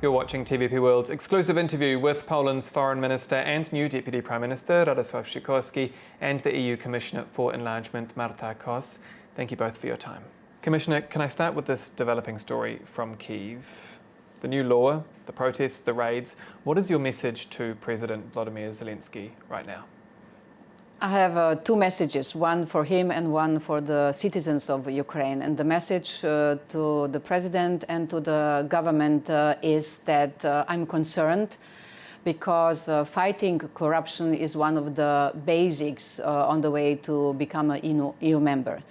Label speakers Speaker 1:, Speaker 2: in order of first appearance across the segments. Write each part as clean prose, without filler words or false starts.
Speaker 1: You're watching TVP World's exclusive interview with Poland's Foreign Minister and new Deputy Prime Minister Radosław Sikorski and the EU Commissioner for Enlargement Marta Kos. Thank you both for your time. Commissioner, can I start with this developing story from Kiev? The new law, the protests, the raids. What is your message to President Volodymyr Zelenskyy right now?
Speaker 2: I have two messages, one for him and one for the citizens of Ukraine. And the message to the president and to the government is that I'm concerned because fighting corruption is one of the basics on the way to become an EU member.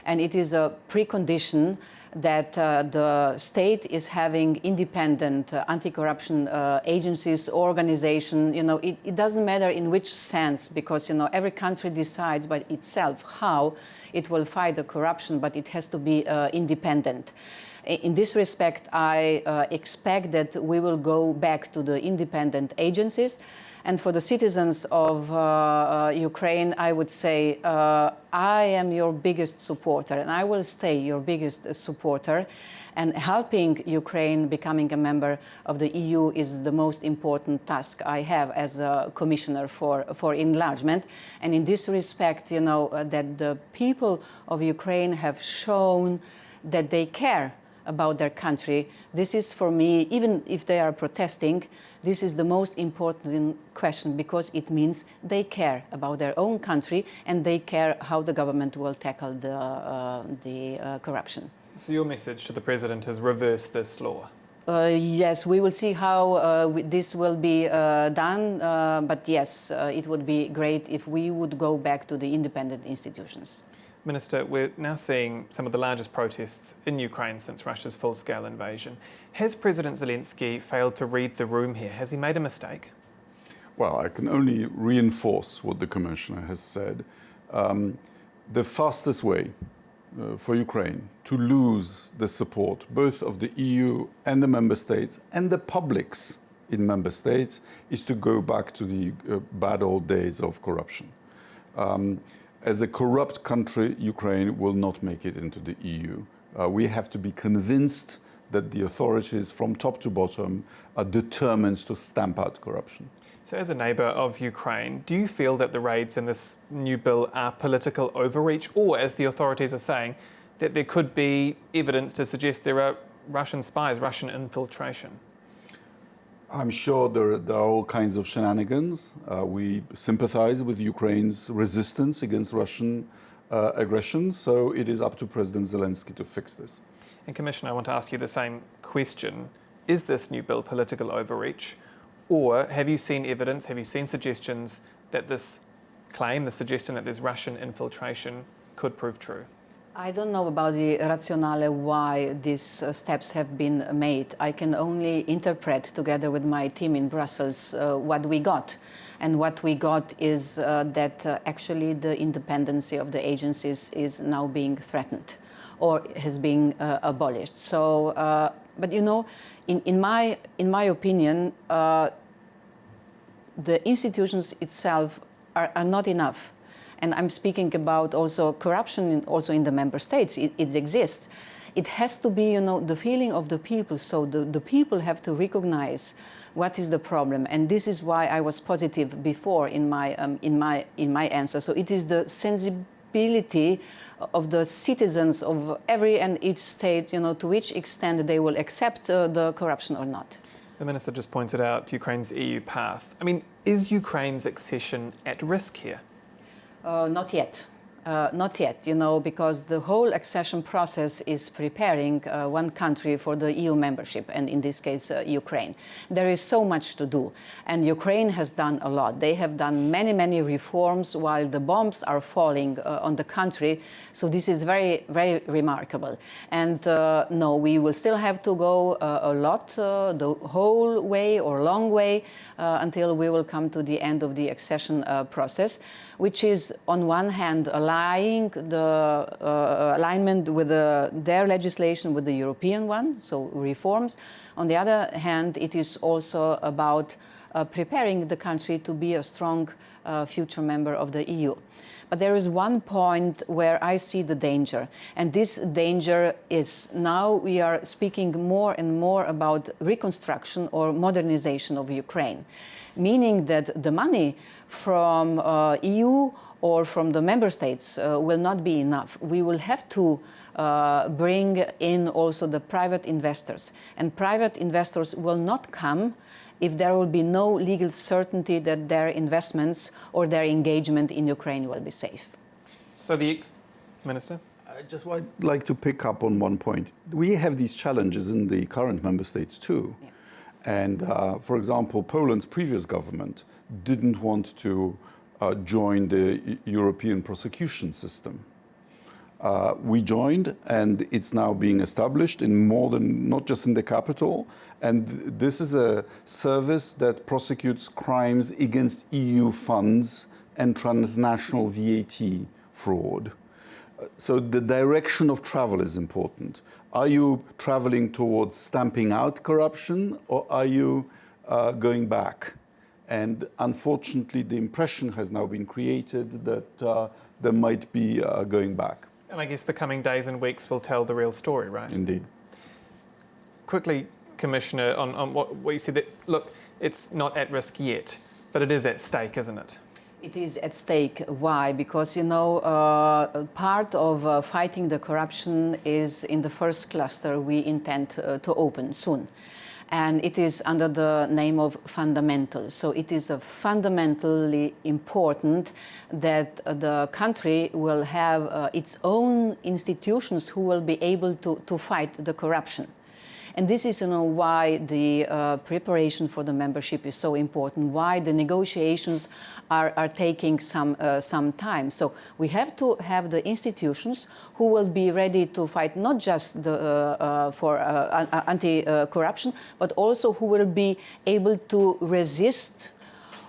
Speaker 2: And it is a precondition that the state is having independent anti-corruption agencies, organization. It doesn't matter in which sense, because every country decides by itself how it will fight the corruption, but it has to be independent. In this respect, I expect that we will go back to the independent agencies. And for the citizens of Ukraine, I would say, I am your biggest supporter, and I will stay your biggest supporter. And helping Ukraine becoming a member of the EU is the most important task I have as a commissioner for enlargement. And in this respect, that the people of Ukraine have shown that they care about their country. This is, for me, even if they are protesting, this is the most important question, because it means they care about their own country and they care how the government will tackle the corruption.
Speaker 1: So your message to the president is reverse this law?
Speaker 2: Yes, we will see how this will be done, but yes, it would be great if we would go back to the independent institutions.
Speaker 1: Minister, we're now seeing some of the largest protests in Ukraine since Russia's full-scale invasion. Has President Zelenskyy failed to read the room here? Has he made a mistake?
Speaker 3: Well, I can only reinforce what the Commissioner has said. The fastest way for Ukraine to lose the support both of the EU and the Member States and the publics in Member States is to go back to the bad old days of corruption. As a corrupt country, Ukraine will not make it into the EU. We have to be convinced that the authorities from top to bottom are determined to stamp out corruption.
Speaker 1: So as a neighbour of Ukraine, do you feel that the raids in this new bill are political overreach, or, as the authorities are saying, that there could be evidence to suggest there are Russian spies, Russian infiltration?
Speaker 3: I'm sure there are all kinds of shenanigans. We sympathize with Ukraine's resistance against Russian aggression, so it is up to President Zelenskyy to fix this.
Speaker 1: And Commissioner, I want to ask you the same question. Is this new bill political overreach, or have you seen evidence, have you seen suggestions that this claim, the suggestion that there's Russian infiltration could prove true?
Speaker 2: I don't know about the rationale why these steps have been made. I can only interpret, together with my team in Brussels, what we got. And what we got is that actually the independence of the agencies is now being threatened or has been abolished. So, but in my opinion, the institutions itself are not enough. And I'm speaking about also corruption also in the member states. It exists. It has to be, the feeling of the people. So the people have to recognize what is the problem. And this is why I was positive before in my answer. So it is the sensibility of the citizens of every and each state, to which extent they will accept the corruption or not.
Speaker 1: The Minister just pointed out Ukraine's EU path. I mean, is Ukraine's accession at risk here?
Speaker 2: Not yet. Not yet, because the whole accession process is preparing one country for the EU membership, and in this case, Ukraine. There is so much to do, and Ukraine has done a lot. They have done many, many reforms while the bombs are falling on the country, so this is very, very remarkable. And no, we will still have to go a lot, the whole way or long way, until we will come to the end of the accession process, which is, on one hand, aligning the alignment with their legislation with the European one, so reforms. On the other hand, it is also about preparing the country to be a strong future member of the EU. But there is one point where I see the danger, and this danger is now we are speaking more and more about reconstruction or modernization of Ukraine, meaning that the money from EU or from the member states will not be enough. We will have to bring in also the private investors, and private investors will not come if there will be no legal certainty that their investments or their engagement in Ukraine will be safe.
Speaker 1: So the Minister?
Speaker 3: I just would like to pick up on one point. We have these challenges in the current member states too.
Speaker 2: Yeah.
Speaker 3: And for example, Poland's previous government didn't want to join the European prosecution system. We joined, and it's now being established in more than, not just in the capital. And this is a service that prosecutes crimes against EU funds and transnational VAT fraud. So the direction of travel is important. Are you traveling towards stamping out corruption, or are you going back? And unfortunately, the impression has now been created that there might be going back.
Speaker 1: And I guess the coming days and weeks will tell the real story, right?
Speaker 3: Indeed.
Speaker 1: Quickly, Commissioner, on what you said, that, look, it's not at risk yet, but it is at stake, isn't it?
Speaker 2: It is at stake. Why? Because, you know, part of fighting the corruption is in the first cluster we intend to open soon. And it is under the name of fundamentals. So it is fundamentally important that the country will have its own institutions who will be able to fight the corruption. And this is, you know, why the preparation for the membership is so important, why the negotiations are taking some time. So we have to have the institutions who will be ready to fight not just for anti-corruption, but also who will be able to resist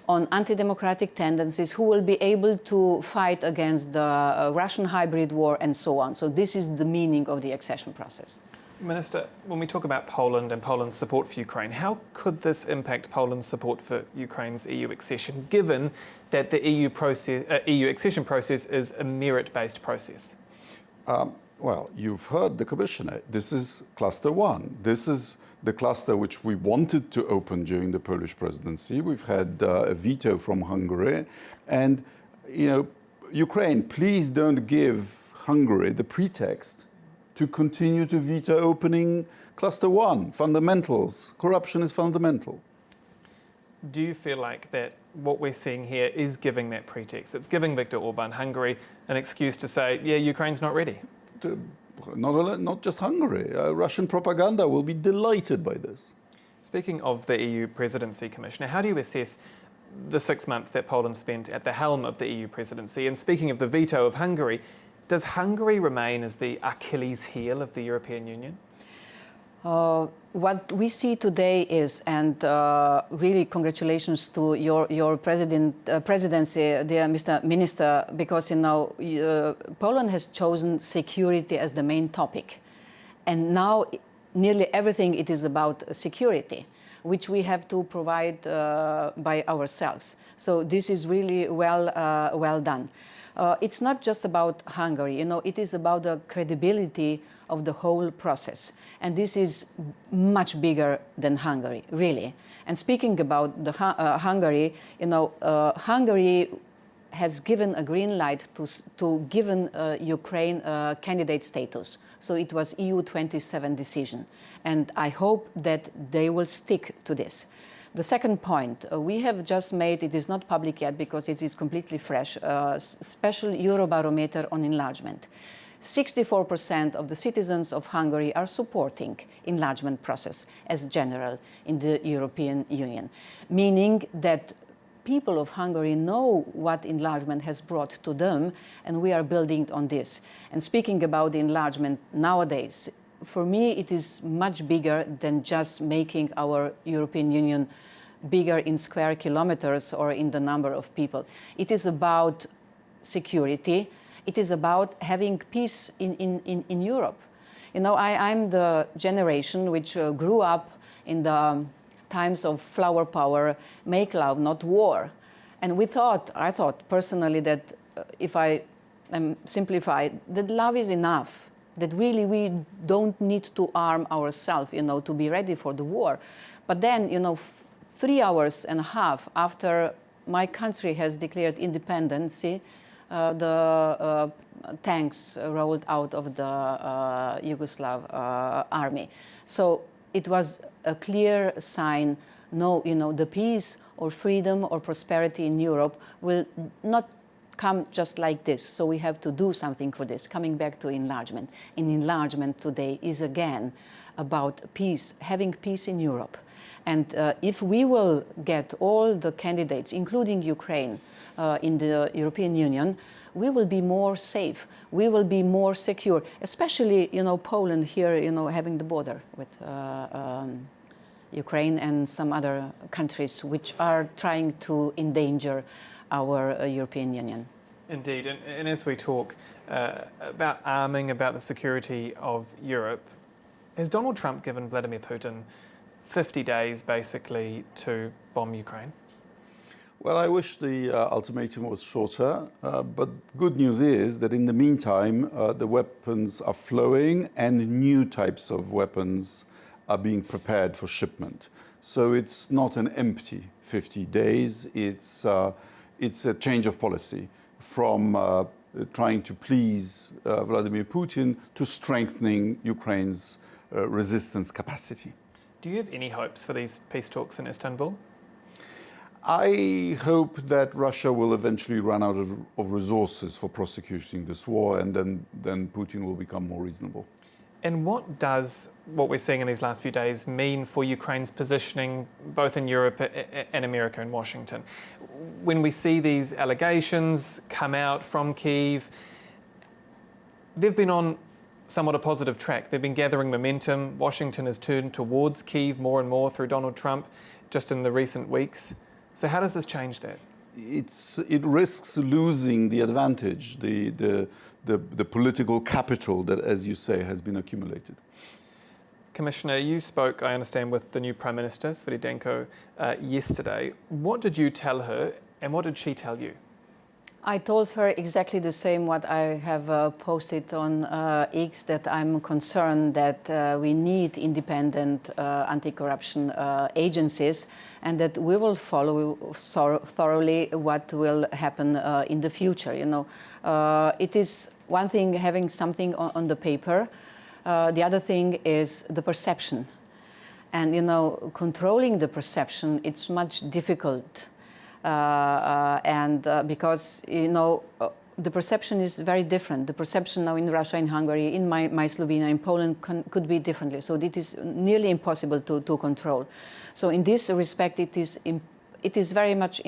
Speaker 2: on anti-democratic tendencies, who will be able to fight against the Russian hybrid war and so on. So this is the meaning of the accession process.
Speaker 1: Minister, when we talk about Poland and Poland's support for Ukraine, how could this impact Poland's support for Ukraine's EU accession, given that the EU accession process is a merit-based process?
Speaker 3: Well, you've heard the Commissioner. This is cluster one. This is the cluster which we wanted to open during the Polish presidency. We've had a veto from Hungary. And, you know, Ukraine, please don't give Hungary the pretext to continue to veto opening cluster one, fundamentals. Corruption is fundamental.
Speaker 1: Do you feel like that what we're seeing here is giving that pretext? It's giving Viktor Orban, Hungary, an excuse to say, yeah, Ukraine's not ready.
Speaker 3: Not just Hungary. Russian propaganda will be delighted by this.
Speaker 1: Speaking of the EU presidency, Commissioner, how do you assess the 6 months that Poland spent at the helm of the EU presidency? And speaking of the veto of Hungary, does Hungary remain as the Achilles heel of the European Union?
Speaker 2: What we see today is, and really congratulations to your presidency, dear Mr. Minister, because, you know, Poland has chosen security as the main topic. And now nearly everything it is about security, which we have to provide by ourselves. So this is really well done. It's not just about Hungary, you know, it is about the credibility of the whole process. And this is much bigger than Hungary, really. And speaking about the Hungary, you know, Hungary has given a green light to given Ukraine candidate status. So it was EU27 decision. And I hope that they will stick to this. The second point, we have just made, it is not public yet because it is completely fresh, a special Eurobarometer on enlargement. 64% of the citizens of Hungary are supporting enlargement process as general in the European Union, meaning that people of Hungary know what enlargement has brought to them, and we are building on this. And speaking about the enlargement nowadays, for me, it is much bigger than just making our European Union bigger in square kilometers or in the number of people. It is about security. It is about having peace in Europe. You know, I'm the generation which grew up in the times of flower power, make love, not war. And I thought personally that if I simplify, that love is enough, that really we don't need to arm ourselves, to be ready for the war. But then, 3 hours and a half after my country has declared independence, the tanks rolled out of the Yugoslav army. So it was a clear sign, the peace or freedom or prosperity in Europe will not come just like this. So we have to do something for this. Coming back to enlargement. And enlargement today is again about peace, having peace in Europe. And if we will get all the candidates, including Ukraine, in the European Union, we will be more safe. We will be more secure, especially, Poland here, having the border with Ukraine and some other countries which are trying to endanger our European Union.
Speaker 1: Indeed, and as we talk about arming, about the security of Europe, has Donald Trump given Vladimir Putin 50 days basically to bomb Ukraine?
Speaker 3: Well, I wish the ultimatum was shorter, but good news is that in the meantime, the weapons are flowing and new types of weapons are being prepared for shipment. So it's not an empty 50 days, it's a change of policy from trying to please Vladimir Putin to strengthening Ukraine's resistance capacity.
Speaker 1: Do you have any hopes for these peace talks in Istanbul?
Speaker 3: I hope that Russia will eventually run out of resources for prosecuting this war, and then Putin will become more reasonable.
Speaker 1: And what does what we're seeing in these last few days mean for Ukraine's positioning both in Europe and America and Washington? When we see these allegations come out from Kiev, they've been on somewhat a positive track. They've been gathering momentum. Washington has turned towards Kiev more and more through Donald Trump just in the recent weeks. So how does this change that?
Speaker 3: It risks losing the advantage, the political capital that, as you say, has been accumulated.
Speaker 1: Commissioner, you spoke, I understand, with the new Prime Minister, Sviridенko, yesterday. What did you tell her and what did she tell you?
Speaker 2: I told her exactly the same what I have posted on X, that I'm concerned that we need independent anti-corruption agencies and that we will follow thoroughly what will happen in the future. It is one thing having something on the paper. The other thing is the perception. And, controlling the perception, it's much difficult. Because the perception is very different. The perception now in Russia, in Hungary, in my Slovenia, in Poland could be differently. So it is nearly impossible to control. So in this respect, it is very much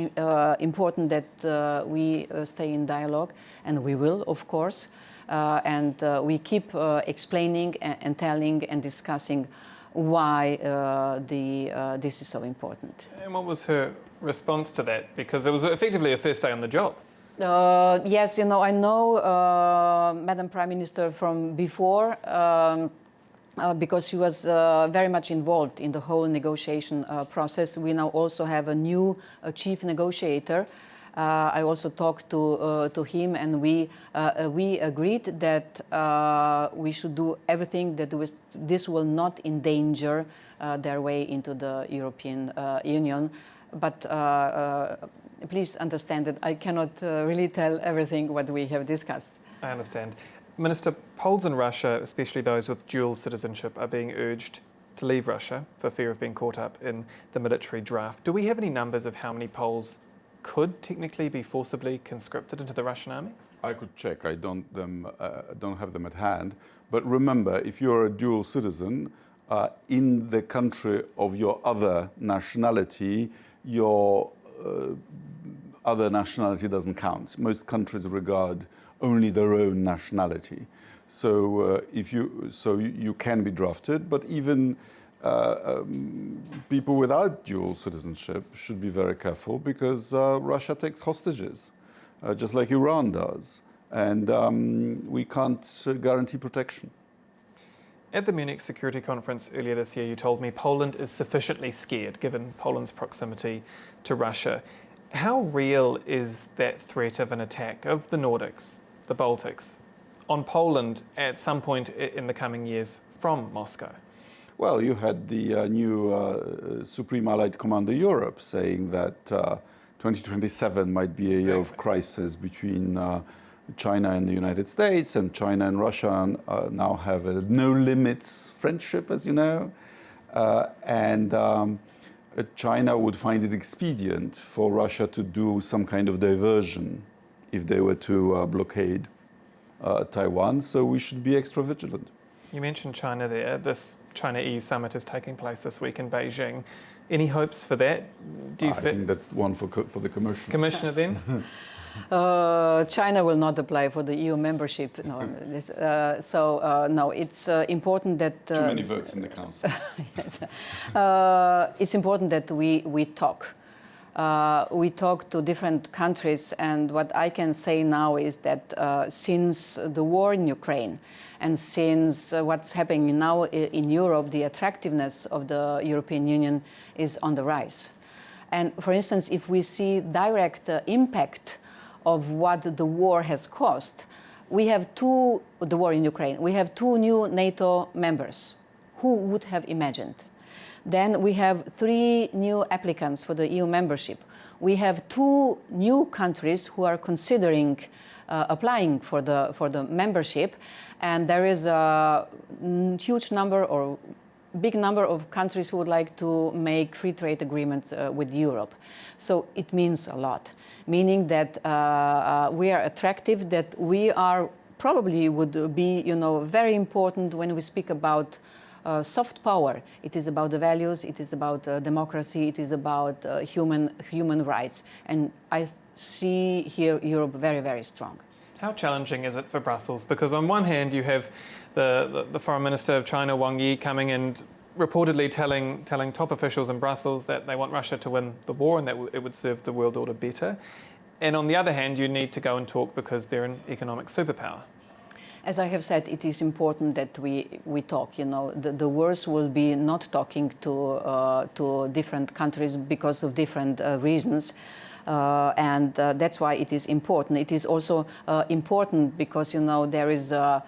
Speaker 2: important that we stay in dialogue, and we will, of course, and we keep explaining and telling and discussing why this is so important.
Speaker 1: And what was her response to that? Because it was effectively her first day on the job.
Speaker 2: Yes, I know Madam Prime Minister from before because she was very much involved in the whole negotiation process. We now also have a new chief negotiator. I also talked to him, and we agreed that we should do everything that this will not endanger their way into the European Union. But please understand that I cannot really tell everything what we have discussed.
Speaker 1: I understand. Minister, Poles in Russia, especially those with dual citizenship, are being urged to leave Russia for fear of being caught up in the military draft. Do we have any numbers of how many Poles could technically be forcibly conscripted into the Russian army?
Speaker 3: I could check. I don't have them at hand. But remember, if you're a dual citizen, in the country of your other nationality, your other nationality doesn't count. Most countries regard only their own nationality. So you can be drafted, but even people without dual citizenship should be very careful because Russia takes hostages, just like Iran does, and we can't guarantee protection.
Speaker 1: At the Munich Security Conference earlier this year, you told me Poland is sufficiently scared, given Poland's proximity to Russia. How real is that threat of an attack of the Nordics, the Baltics, on Poland at some point in the coming years from Moscow?
Speaker 3: Well, you had the new Supreme Allied Commander Europe saying that 2027 might be a year of crisis between China and the United States, and China and Russia now have a no-limits friendship, as you know, and China would find it expedient for Russia to do some kind of diversion if they were to blockade Taiwan, so we should be extra vigilant.
Speaker 1: You mentioned China there. This China-EU summit is taking place this week in Beijing. Any hopes for that?
Speaker 3: I think that's one for the Commissioner.
Speaker 1: Commissioner then?
Speaker 2: China will not apply for the EU membership. No, no, it's important that...
Speaker 3: Too many votes in the Council.
Speaker 2: Yes. It's important that we talk. We talk to different countries, and what I can say now is that since the war in Ukraine and since what's happening now in Europe, the attractiveness of the European Union is on the rise. And for instance, if we see direct impact of what the war has caused, we have the war in Ukraine, we have 2 new NATO members. Who would have imagined? Then we have 3 new applicants for the EU membership. We have 2 new countries who are considering applying for the membership, and there is a huge number or big number of countries who would like to make free trade agreements with Europe. So it means a lot, meaning that we are attractive, that we are probably would be, very important when we speak about soft power. It is about the values, it is about democracy, it is about human rights. And I see here Europe very, very strong.
Speaker 1: How challenging is it for Brussels? Because on one hand, you have the Foreign Minister of China, Wang Yi, coming and reportedly telling top officials in Brussels that they want Russia to win the war and that it would serve the world order better. And on the other hand, you need to go and talk because they're an economic superpower.
Speaker 2: As I have said, it is important that we talk. The worst will be not talking to different countries because of different reasons. And that's why it is important. It is also important because, there is a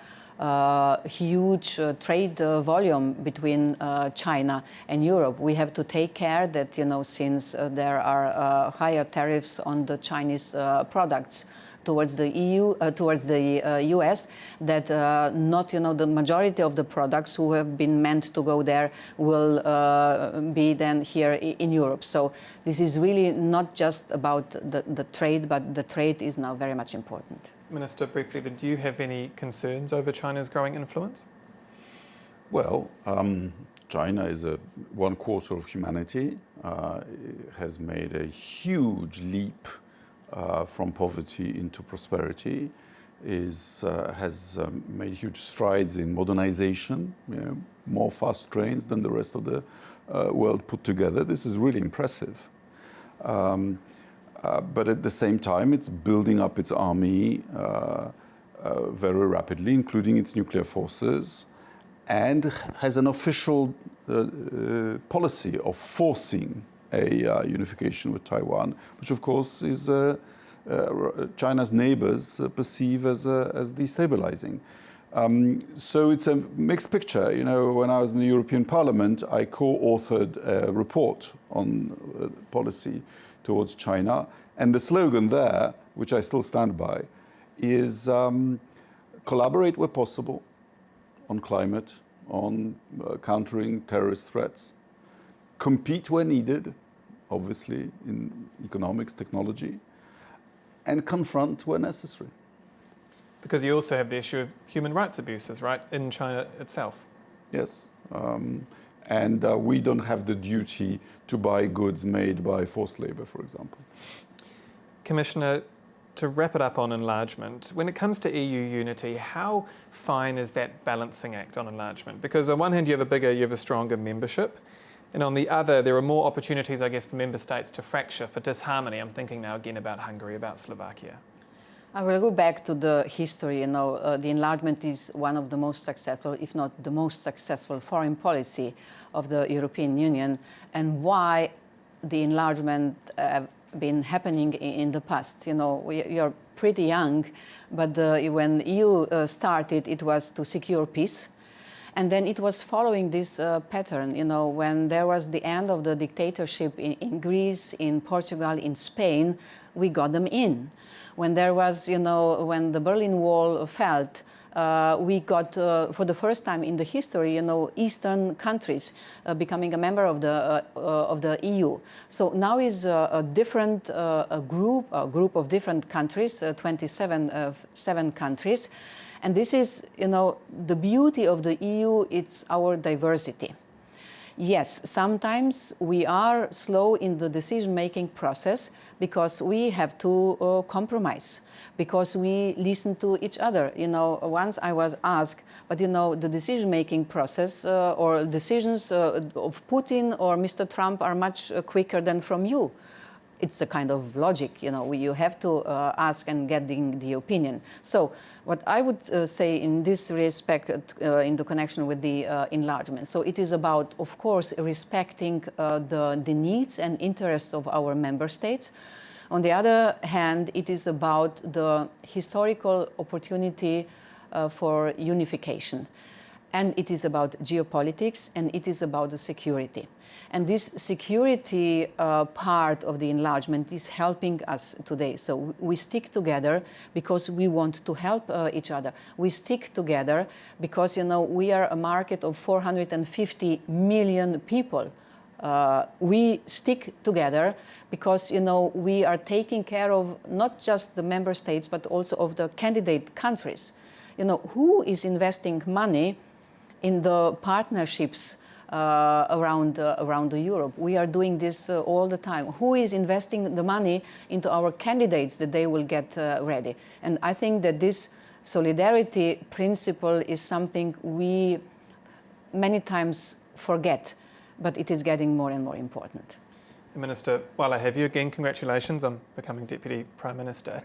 Speaker 2: huge trade volume between China and Europe. We have to take care that, since there are higher tariffs on the Chinese products towards the EU, towards the US, that not, the majority of the products who have been meant to go there will be then here in Europe. So this is really not just about the trade, but the trade is now very much important.
Speaker 1: Minister, briefly, then, do you have any concerns over China's growing influence?
Speaker 3: Well, China is 1/4 of humanity, has made a huge leap from poverty into prosperity, has made huge strides in modernization, more fast trains than the rest of the world put together. This is really impressive. But at the same time, it's building up its army very rapidly, including its nuclear forces, and has an official policy of forcing a unification with Taiwan, which of course is China's neighbors perceive as destabilizing. So it's a mixed picture. When I was in the European Parliament, I co-authored a report on policy towards China, and the slogan there, which I still stand by, is collaborate where possible on climate, on countering terrorist threats, compete where needed, obviously in economics, technology, and confront where necessary.
Speaker 1: Because you also have the issue of human rights abuses, right, in China itself.
Speaker 3: Yes, and we don't have the duty to buy goods made by forced labor, for example.
Speaker 1: Commissioner, to wrap it up on enlargement, when it comes to EU unity, how fine is that balancing act on enlargement? Because on one hand, you have a stronger membership, and on the other, there are more opportunities, I guess, for member states to fracture, for disharmony. I'm thinking now again about Hungary, about Slovakia.
Speaker 2: I will go back to the history. The enlargement is one of the most successful, if not the most successful, foreign policy of the European Union, and why the enlargement have been happening in the past. You're pretty young, but when EU started, it was to secure peace. And then it was following this pattern, when there was the end of the dictatorship in Greece, in Portugal, in Spain, we got them in. When there was, when the Berlin Wall fell, we got, for the first time in the history, Eastern countries becoming a member of the EU. So now is a different a group of different countries, 7 countries. And this is, the beauty of the EU, it's our diversity. Yes, sometimes we are slow in the decision-making process because we have to compromise, because we listen to each other. Once I was asked, but the decision-making process or decisions of Putin or Mr. Trump are much quicker than from you. It's a kind of logic, you have to ask and get the opinion. So what I would say in this respect, in the connection with the enlargement, so it is about, of course, respecting the needs and interests of our member states. On the other hand, it is about the historical opportunity for unification. And it is about geopolitics, and it is about the security. And this security part of the enlargement is helping us today. So we stick together because we want to help each other. We stick together because, we are a market of 450 million people. We stick together because, we are taking care of not just the member states, but also of the candidate countries. Who is investing money in the partnerships around Europe? We are doing this all the time. Who is investing the money into our candidates that they will get ready? And I think that this solidarity principle is something we many times forget, but it is getting more and more important.
Speaker 1: Minister, while I have you again, congratulations on becoming Deputy Prime Minister.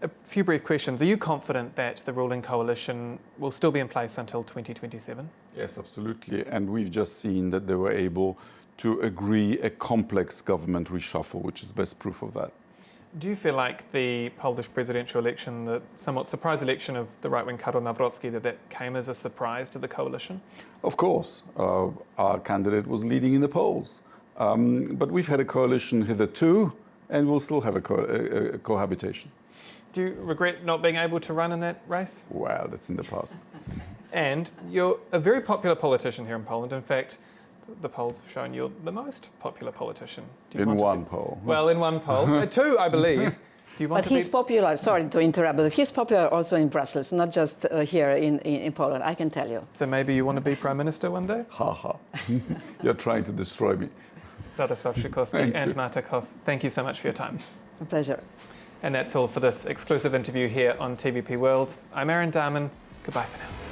Speaker 1: A few brief questions. Are you confident that the ruling coalition will still be in place until 2027?
Speaker 3: Yes, absolutely. And we've just seen that they were able to agree a complex government reshuffle, which is best proof of that.
Speaker 1: Do you feel like the Polish presidential election, the somewhat surprise election of the right-wing Karol Nawrocki, that came as a surprise to the coalition?
Speaker 3: Of course. Our candidate was leading in the polls. But we've had a coalition hitherto, and we'll still have a cohabitation.
Speaker 1: Do you regret not being able to run in that race?
Speaker 3: Well, that's in the past.
Speaker 1: And you're a very popular politician here in Poland. In fact, the polls have shown you're the most popular politician.
Speaker 3: In one poll.
Speaker 1: Well, in one poll. 2, I believe. Do you want
Speaker 2: but he's popular, sorry to interrupt, but he's popular also in Brussels, not just here in Poland, I can tell you.
Speaker 1: So maybe you want to be Prime Minister one day?
Speaker 3: Ha ha. You're trying to destroy me.
Speaker 1: Radosław Sikorski and Marta Kos, thank you so much for your time.
Speaker 2: A pleasure.
Speaker 1: And that's all for this exclusive interview here on TVP World. I'm Aaron Darman. Goodbye for now.